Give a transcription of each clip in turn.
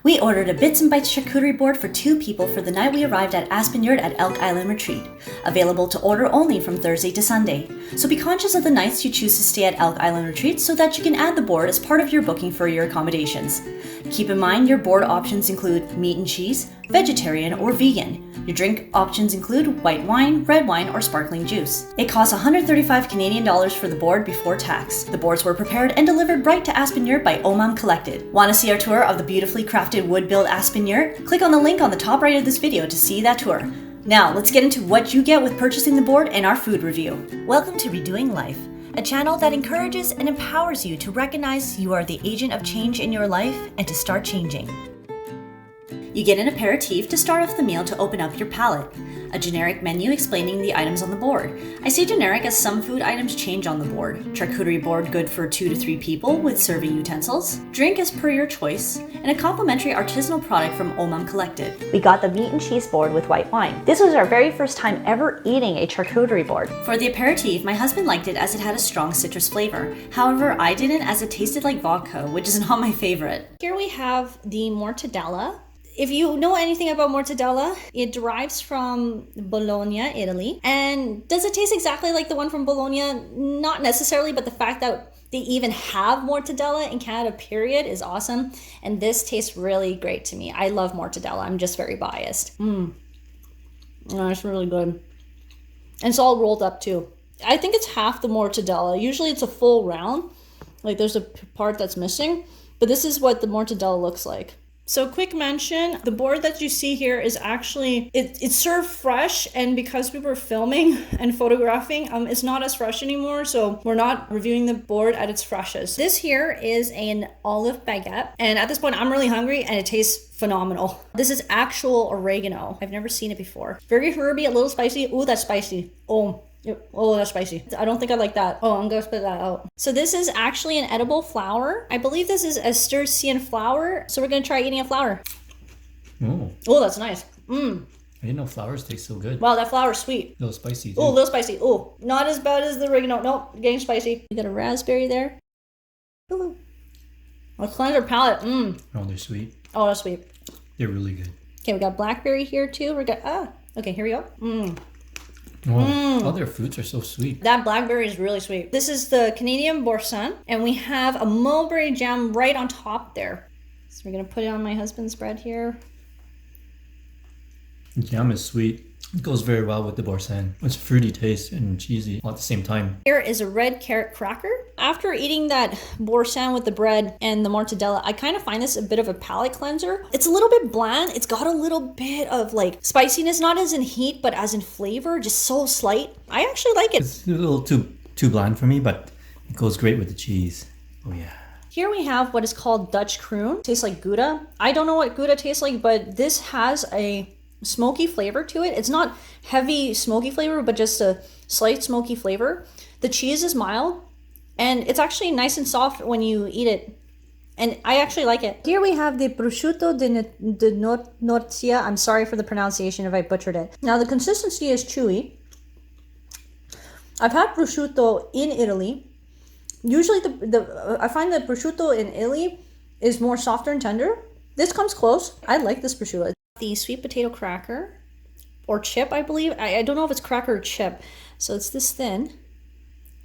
We ordered a Bits and Bites charcuterie board for 2 people for the night we arrived at Aspen Yurt at Elk Island Retreat. Available to order only from Thursday to Sunday. So be conscious of the nights you choose to stay at Elk Island Retreat so that you can add the board as part of your booking for your accommodations. Keep in mind your board options include meat and cheese, vegetarian or vegan. Your drink options include white wine, red wine, or sparkling juice. It costs 135 Canadian dollars for the board before tax. The boards were prepared and delivered right to Aspen Yurt by OMAM Collected. Want to see our tour of the beautifully crafted wood-built Aspen Yurt? Click on the link on the top right of this video to see that tour. Now, let's get into what you get with purchasing the board and our food review. Welcome to Redoin Life, a channel that encourages and empowers you to recognize you are the agent of change in your life and to start changing. You get an aperitif to start off the meal to open up your palate. A generic menu explaining the items on the board. I say generic as some food items change on the board. Charcuterie board good for 2 to 3 people with serving utensils. Drink as per your choice. And a complimentary artisanal product from OMAM Collected. We got the meat and cheese board with white wine. This was our very first time ever eating a charcuterie board. For the aperitif, my husband liked it as it had a strong citrus flavor. However, I didn't as it tasted like vodka, which is not my favorite. Here we have the mortadella. If you know anything about mortadella, it derives from Bologna, Italy. And does it taste exactly like the one from Bologna? Not necessarily, but the fact that they even have mortadella in Canada, period, is awesome. And this tastes really great to me. I love mortadella. I'm just very biased. Oh, it's really good. And it's all rolled up too. I think it's half the mortadella. Usually it's a full round. Like there's a part that's missing. But this is what the mortadella looks like. So quick mention, the board that you see here is actually, it's served fresh, and because we were filming and photographing, it's not as fresh anymore, so we're not reviewing the board at its freshest. This here is an olive baguette, and at this point I'm really hungry and it tastes phenomenal. This is actual oregano. I've never seen it before. Very herby, a little spicy. Ooh, that's spicy. Oh, that's spicy. I don't think I like that. Oh, I'm gonna spit that out. So this is actually an edible flower. I believe this is a Sturcian flower. So we're gonna try eating a flower. Oh, that's nice. I didn't know flowers taste so good. Wow, that flower's sweet. A little spicy too. Oh, a little spicy. Oh, not as bad as the oregano. Nope, getting spicy. We got a raspberry there. Ooh. Let's cleanse our palate. Oh, they're sweet. Oh, that's sweet. They're really good. Okay, we got blackberry here too. Okay, here we go. All their fruits are so sweet. That blackberry is really sweet. This is the Canadian boursin, and we have a mulberry jam right on top there. So we're gonna put it on my husband's bread here. The jam is sweet. It goes very well with the boursin. It's fruity taste and cheesy all at the same time. Here is a red carrot cracker. After eating that boursin with the bread and the mortadella, I kind of find this a bit of a palate cleanser. It's a little bit bland. It's got a little bit of like spiciness, not as in heat, but as in flavor, just so slight. I actually like it. It's a little too bland for me, but it goes great with the cheese. Oh yeah. Here we have what is called Dutch kroon. Tastes like Gouda. I don't know what Gouda tastes like, but this has a smoky flavor to it. It's not heavy smoky flavor, but just a slight smoky flavor. The cheese is mild, and it's actually nice and soft when you eat it. And I actually like it. Here we have the prosciutto de Norcia. I'm sorry for the pronunciation if I butchered it. Now the consistency is chewy. I've had prosciutto in Italy. Usually I find that prosciutto in Italy is more softer and tender. This comes close. I like this prosciutto. The sweet potato cracker or chip, I believe. I don't know if it's cracker or chip. So it's this thin.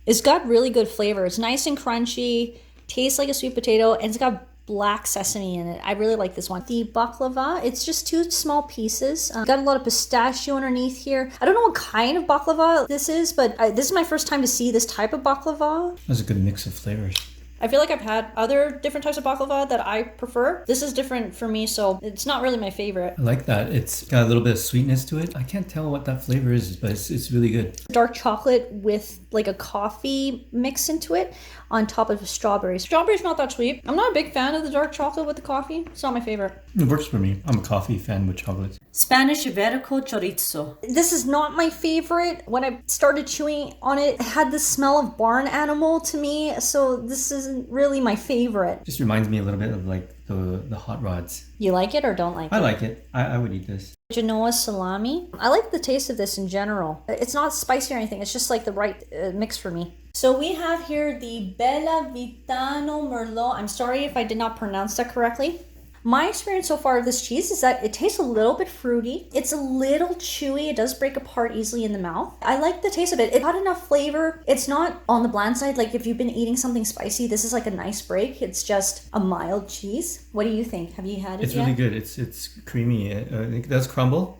It's got really good flavor. It's nice and crunchy, tastes like a sweet potato, and it's got black sesame in it. I really like this one. The baklava, it's just 2 small pieces. Got a lot of pistachio underneath here. I don't know what kind of baklava this is, but this is my first time to see this type of baklava. That's a good mix of flavors. I feel like I've had other different types of baklava that I prefer. This is different for me, so it's not really my favorite. I like that. It's got a little bit of sweetness to it. I can't tell what that flavor is, but it's really good. Dark chocolate with like a coffee mix into it on top of strawberries. Strawberries not that sweet. I'm not a big fan of the dark chocolate with the coffee. It's not my favorite. It works for me. I'm a coffee fan with chocolate. Spanish Iberico chorizo. This is not my favorite. When I started chewing on it, it had the smell of barn animal to me, so this isn't really my favorite. Just reminds me a little bit of like the hot rods. You like it or don't like it? I like it. I would eat this. Genoa salami. I like the taste of this in general. It's not spicy or anything. It's just like the right mix for me. So we have here the Bella Vitano Merlot. I'm sorry if I did not pronounce that correctly. My experience so far of this cheese is that it tastes a little bit fruity. It's a little chewy. It does break apart easily in the mouth. I like the taste of it. It's got enough flavor. It's not on the bland side. Like if you've been eating something spicy, this is like a nice break. It's just a mild cheese. What do you think? Have you had it yet? It's really good. It's creamy. I think that's crumble.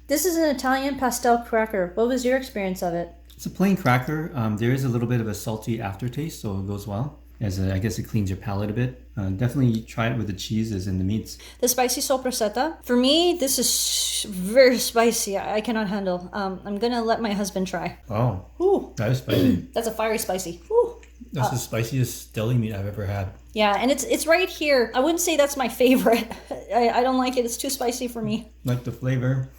This is an Italian pastel cracker. What was your experience of it? It's a plain cracker. There is a little bit of a salty aftertaste, so it goes well. I guess it cleans your palate a bit. Definitely try it with the cheeses and the meats. The spicy sopressata. For me, this is very spicy. I cannot handle. I'm gonna let my husband try. Oh, Ooh. that is spicy. That's a fiery spicy. Ooh. That's the spiciest deli meat I've ever had. Yeah, and it's right here. I wouldn't say that's my favorite. I don't like it. It's too spicy for me. Like the flavor.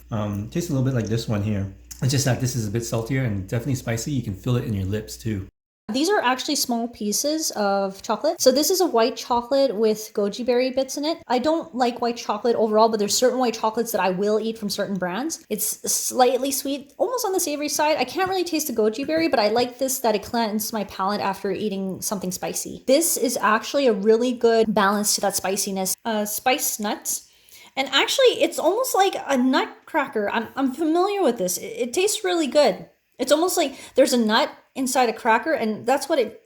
Tastes a little bit like this one here. It's just that this is a bit saltier and definitely spicy. You can feel it in your lips too. These are actually small pieces of chocolate. So this is a white chocolate with goji berry bits in it. I don't like white chocolate overall, but there's certain white chocolates that I will eat from certain brands. It's slightly sweet, almost on the savory side. I can't really taste the goji berry, but I like this that it cleanses my palate after eating something spicy. This is actually a really good balance to that spiciness. Spiced nuts. And actually, it's almost like a nut cracker. I'm familiar with this. It tastes really good. It's almost like there's a nut inside a cracker, and that's what it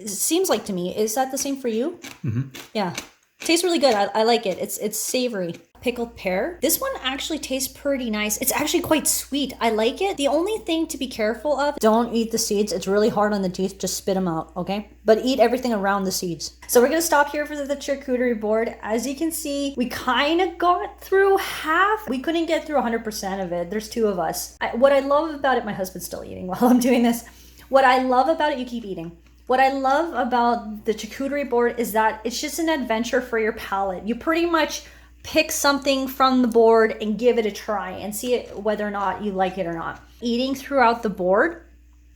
seems like to me. Is that the same for you? Mm-hmm. Yeah. Tastes really good. I like it. It's savory. Pickled pear. This one actually tastes pretty nice. It's actually quite sweet. I like it. The only thing to be careful of, don't eat the seeds. It's really hard on the teeth. Just spit them out, okay? But eat everything around the seeds. So we're going to stop here for the charcuterie board. As you can see, we kind of got through half. We couldn't get through 100% of it. There's two of us. What I love about it, my husband's still eating while I'm doing this. What I love about it, you keep eating. What I love about the charcuterie board is that it's just an adventure for your palate. You pretty much pick something from the board and give it a try and see whether or not you like it or not. Eating throughout the board,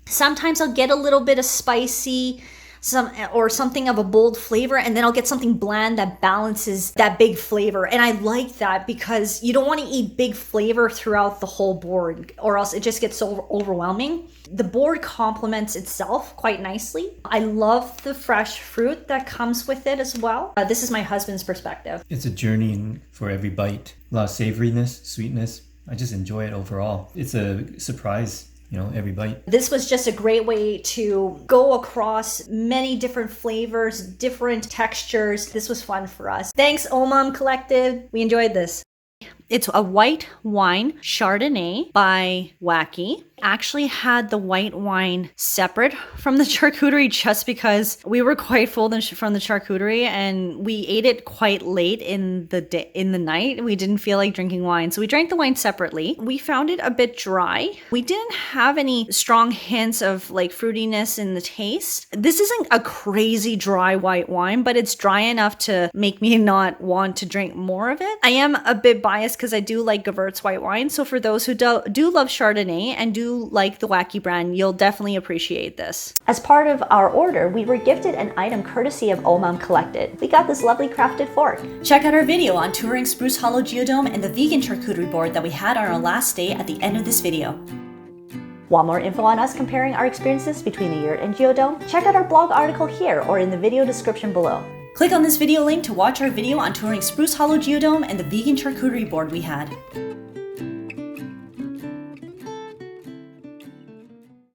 sometimes I'll get a little bit of spicy, or something of a bold flavor, and then I'll get something bland that balances that big flavor. And I like that because you don't want to eat big flavor throughout the whole board, or else it just gets so overwhelming. The board complements itself quite nicely. I love the fresh fruit that comes with it as well. This is my husband's perspective. It's a journey for every bite. A lot of savoriness, sweetness. I just enjoy it overall. It's a surprise. Every bite. This was just a great way to go across many different flavors, different textures. This was fun for us. Thanks, OMAM Collective. We enjoyed this. It's a white wine Chardonnay by WAQI. Actually had the white wine separate from the charcuterie just because we were quite full from the charcuterie and we ate it quite late in the night. We didn't feel like drinking wine, so we drank the wine separately. We found it a bit dry. We didn't have any strong hints of like fruitiness in the taste. This isn't a crazy dry white wine, but it's dry enough to make me not want to drink more of it. I am a bit biased because I do like Gewurz white wine, so for those who do love Chardonnay and do like the WAQI brand, you'll definitely appreciate this. As part of our order, we were gifted an item courtesy of OMAM Collected. We got this lovely crafted fork. Check out our video on touring Spruce Hollow Geodome and the vegan charcuterie board that we had on our last day at the end of this video. Want more info on us comparing our experiences between the yurt and Geodome? Check out our blog article here or in the video description below. Click on this video link to watch our video on touring Spruce Hollow Geodome and the vegan charcuterie board we had.